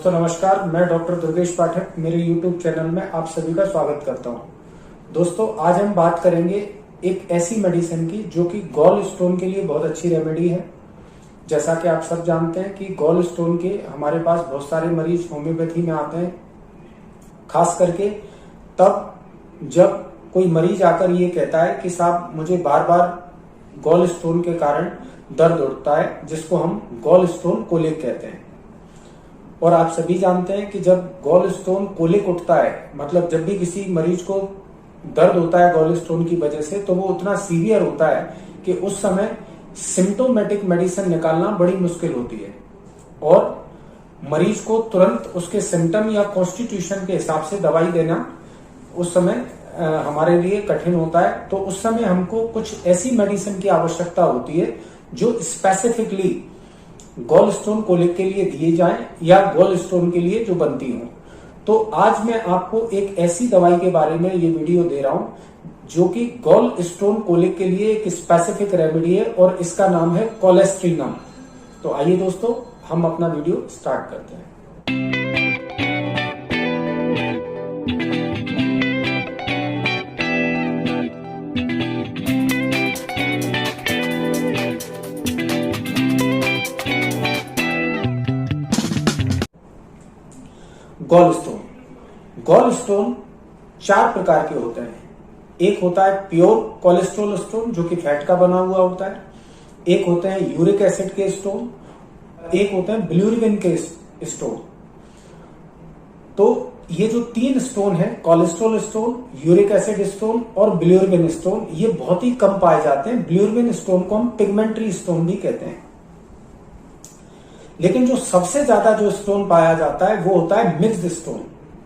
दोस्तों नमस्कार, मैं डॉक्टर दुर्गेश पाठक मेरे YouTube चैनल में आप सभी का स्वागत करता हूं। दोस्तों आज हम बात करेंगे एक ऐसी मेडिसिन की जो कि गॉल स्टोन के लिए बहुत अच्छी रेमेडी है। जैसा कि आप सब जानते हैं कि गॉल स्टोन के हमारे पास बहुत सारे मरीज होम्योपैथी में आते हैं, खास करके तब जब कोई मरीज आकर ये कहता है कि साहब मुझे बार बार गॉल स्टोन के कारण दर्द उठता है, जिसको हम गॉल स्टोन कोलिक कहते हैं। और आप सभी जानते हैं कि जब गॉल स्टोन कोलिक उठता है, मतलब जब भी किसी मरीज को दर्द होता है गॉल स्टोन की वजह से, तो वो उतना सीवियर होता है कि उस समय सिम्टोमेटिक मेडिसिन निकालना बड़ी मुश्किल होती है और मरीज को तुरंत उसके सिम्टम या कॉन्स्टिट्यूशन के हिसाब से दवाई देना उस समय हमारे लिए कठिन होता है। तो उस समय हमको कुछ ऐसी मेडिसिन की आवश्यकता होती है जो स्पेसिफिकली गॉल स्टोन कोलिक के लिए दिए जाएं या गॉल स्टोन के लिए जो बनती हो। तो आज मैं आपको एक ऐसी दवाई के बारे में ये वीडियो दे रहा हूं जो कि गॉल स्टोन कोलिक के लिए एक स्पेसिफिक रेमेडी है और इसका नाम है कोलेस्ट्रीनम। तो आइए दोस्तों हम अपना वीडियो स्टार्ट करते हैं। गॉल स्टोन चार प्रकार के होते हैं। एक होता है प्योर कोलेस्ट्रॉल स्टोन जो कि फैट का बना हुआ होता है, एक होते हैं यूरिक एसिड के स्टोन, एक होते हैं बिल्यूरिन के स्टोन। तो ये जो तीन स्टोन है, cholesterol stone, uric acid stone और बिल्यूरिन स्टोन, ये बहुत ही कम पाए जाते हैं। बिल्यूरिन स्टोन को हम पिगमेंटरी स्टोन भी कहते हैं। लेकिन जो सबसे ज्यादा जो स्टोन पाया जाता है वो होता है मिक्स्ड स्टोन,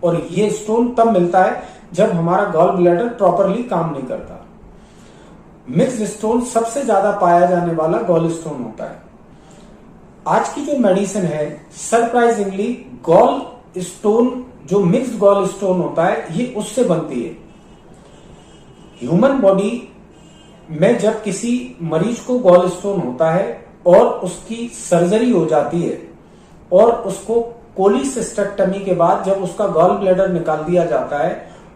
और ये स्टोन तब मिलता है जब हमारा गॉल ब्लैडर प्रॉपरली काम नहीं करता। मिक्स्ड स्टोन सबसे ज्यादा पाया जाने वाला गॉल स्टोन होता है। आज की जो मेडिसिन है सरप्राइजिंगली गॉल स्टोन, जो मिक्स्ड गॉल स्टोन होता है, ये उससे बनती है। ह्यूमन बॉडी में जब किसी मरीज को गॉल स्टोन होता है और उसकी सर्जरी हो जाती है और उसको कोलिसिस्टेक्टमी के बाद जब उसका गॉल ब्लैडर निकाल दिया जाता है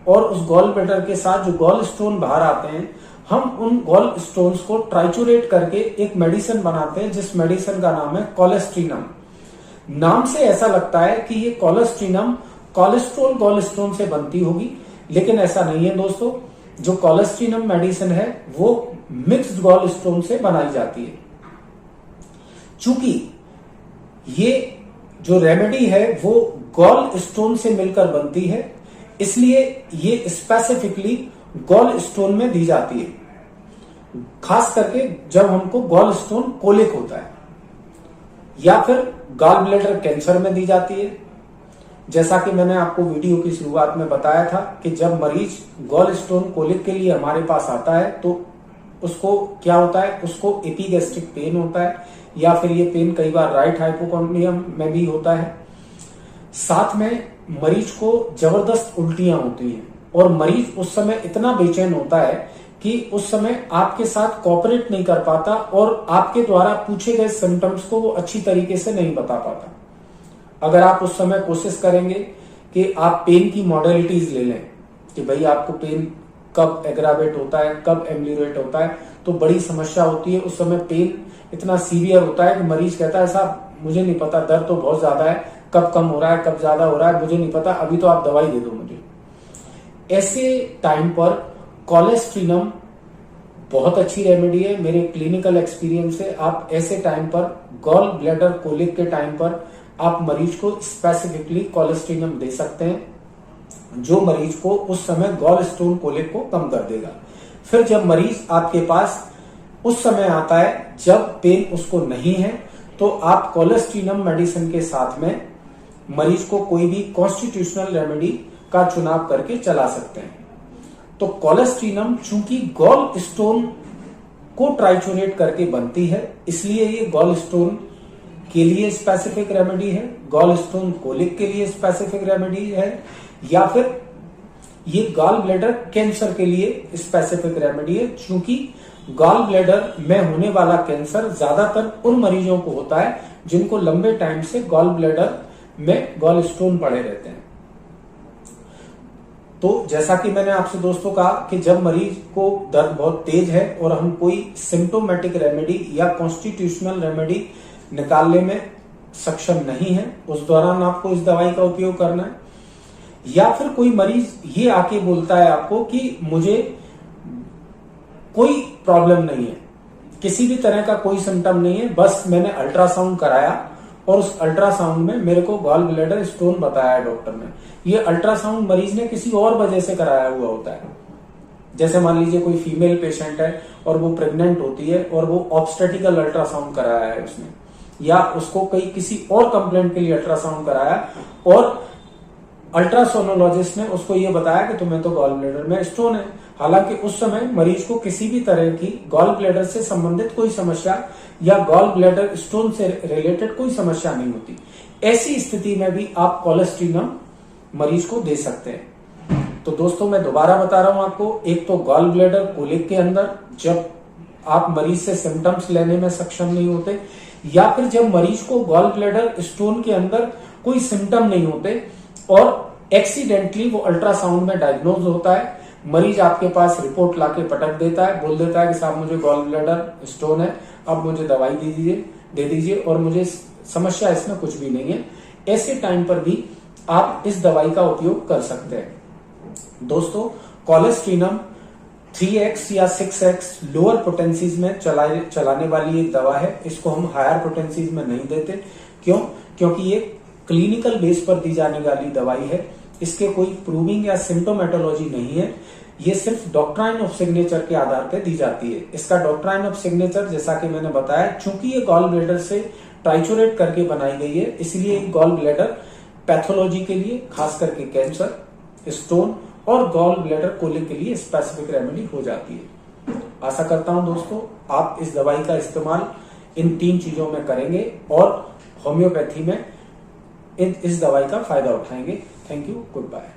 और उस गॉल ब्लैडर के साथ जो गॉल स्टोन बाहर आते हैं, हम उन गॉल स्टोन्स को ट्राइचुरेट करके एक मेडिसिन बनाते हैं जिस मेडिसिन का नाम है कोलेस्ट्रीनम। नाम से ऐसा लगता है कि ये कोलेस्ट्रीनम कोलेस्ट्रॉल गॉल स्टोन से बनती होगी, लेकिन ऐसा नहीं है दोस्तों। जो कोलेस्ट्रीनम मेडिसिन है वो मिक्स्ड गॉल स्टोन से बनाई जाती है। चूंकि ये जो रेमेडी है वो गॉल स्टोन से मिलकर बनती है, इसलिए ये स्पेसिफिकली गॉल स्टोन में दी जाती है। खास करके जब हमको गॉल स्टोन कोलिक होता है या फिर गॉल ब्लैडर कैंसर में दी जाती है। जैसा कि मैंने आपको वीडियो की शुरुआत में बताया था कि जब मरीज गॉल स्टोन कोलिक के लिए हमारे पास आता है तो उसको क्या होता है, उसको एपिगैस्ट्रिक पेन होता है या फिर ये पेन कई बार राइट हाइपोकॉन्ड्रियम में भी होता है। साथ में मरीज को जबरदस्त उल्टियां होती हैं और मरीज उस समय इतना बेचैन होता है कि उस समय आपके साथ कोऑपरेट नहीं कर पाता और आपके द्वारा पूछे गए सिम्टम्स को वो अच्छी तरीके से नहीं बता पाता। अगर आप उस समय कोशिश करेंगे कि आप पेन की मॉडलिटीज ले लें कि भाई आपको पेन कब एग्रावेट होता है, कब एम्लियोरेट होता है, तो बड़ी समस्या होती है। उस समय पेन इतना सीवियर होता है कि मरीज कहता है साहब मुझे नहीं पता, दर्द तो बहुत ज्यादा है, कब कम हो रहा है कब ज्यादा हो रहा है मुझे नहीं पता, अभी तो आप दवाई दे दो मुझे। ऐसे टाइम पर कोलेस्ट्रीनम बहुत अच्छी रेमेडी है। मेरे क्लिनिकल एक्सपीरियंस से आप ऐसे टाइम पर गॉल ब्लैडर कोलिक के टाइम पर आप मरीज को स्पेसिफिकली कोलेस्ट्रीनम दे सकते हैं, जो मरीज को उस समय गॉल स्टोन कोलिक को कम कर देगा। फिर जब मरीज आपके पास उस समय आता है जब पेन उसको नहीं है, तो आप कोलेस्ट्रीनम मेडिसिन के साथ में मरीज को कोई भी कॉन्स्टिट्यूशनल रेमेडी का चुनाव करके चला सकते हैं। तो कोलेस्ट्रीनम चूंकि गॉल स्टोन को ट्राइचुरेट करके बनती है, इसलिए ये गॉल स्टोन के लिए स्पेसिफिक रेमेडी है, गॉल स्टोन कोलिक के लिए स्पेसिफिक रेमेडी है, या फिर ये गॉल ब्लैडर कैंसर के लिए स्पेसिफिक रेमेडी है। चूंकि गॉल ब्लैडर में होने वाला कैंसर ज्यादातर उन मरीजों को होता है जिनको लंबे टाइम से गॉल ब्लैडर में गॉल स्टोन पड़े रहते हैं। तो जैसा कि मैंने आपसे दोस्तों कहा कि जब मरीज को दर्द बहुत तेज है और हम कोई सिम्टोमेटिक रेमेडी या कॉन्स्टिट्यूशनल रेमेडी निकालने में सक्षम नहीं है, उस दौरान आपको इस दवाई का उपयोग करना है। या फिर कोई मरीज ये आके बोलता है आपको कि मुझे कोई प्रॉब्लम नहीं है, किसी भी तरह का कोई सिम्टम नहीं है, बस मैंने अल्ट्रासाउंड कराया और उस अल्ट्रासाउंड में मेरे को गॉल ब्लैडर स्टोन बताया डॉक्टर ने। ये अल्ट्रासाउंड मरीज ने किसी और वजह से कराया हुआ होता है। जैसे मान लीजिए कोई फीमेल पेशेंट है और वो प्रेग्नेंट होती है और वो ऑब्स्टेटिकल अल्ट्रासाउंड कराया है उसने, या उसको कई किसी और कंप्लेंट के लिए अल्ट्रासाउंड कराया और अल्ट्रासोनोलॉजिस्ट ने उसको ये बताया कि तुम्हें तो गॉल ब्लैडर में स्टोन है। हालांकि उस समय मरीज को किसी भी तरह की गॉल ब्लैडर से संबंधित कोई समस्या या गॉल ब्लैडर स्टोन से रिलेटेड कोई समस्या नहीं होती। ऐसी स्थिति में भी आप कोलेस्ट्रीनम मरीज को दे सकते हैं। तो दोस्तों मैं दोबारा बता रहा हूं आपको, एक तो गॉल ब्लैडर कोलिक के अंदर जब आप मरीज से सिम्टम्स लेने में सक्षम नहीं होते, या फिर जब मरीज को गॉल ब्लैडर स्टोन के अंदर कोई सिम्टम नहीं होते और एक्सीडेंटली वो अल्ट्रासाउंड में डायग्नोज होता है, मरीज आपके पास रिपोर्ट लाके पटक देता है, बोल देता है कि साहब मुझे गॉल ब्लैडर स्टोन है, अब मुझे दवाई दे दीजिए और मुझे समस्या इसमें कुछ भी नहीं है। ऐसे टाइम पर भी आप इस दवाई का उपयोग कर सकते हैं। दोस्तों कोलेस्ट्रीनम 3x या 6x लोअर पोटेंसीज में चलाने वाली एक दवा है। इसको हम हायर पोटेंसीज में नहीं देते। क्यों? क्योंकि ये क्लिनिकल बेस पर दी जाने वाली दवाई है। इसके कोई प्रूविंग या सिम्टोमेटोलॉजी नहीं है। ये सिर्फ डॉक्ट्राइन ऑफ सिग्नेचर के आधार पर दी जाती है। इसका डॉक्ट्राइन ऑफ सिग्नेचर जैसा कि मैंने बताया, चूंकि ये गॉल ब्लैडर से ट्राइचुरेट करके बनाई गई है, इसलिए गॉल ब्लैडर पैथोलॉजी के लिए, खास करके कैंसर, स्टोन और गॉल ब्लैडर कोलिक के लिए स्पेसिफिक रेमेडी हो जाती है। आशा करता हूं दोस्तों आप इस दवाई का इस्तेमाल इन 3 चीजों में करेंगे और होम्योपैथी में इस दवाई का फायदा उठाएंगे। Thank you, good bye.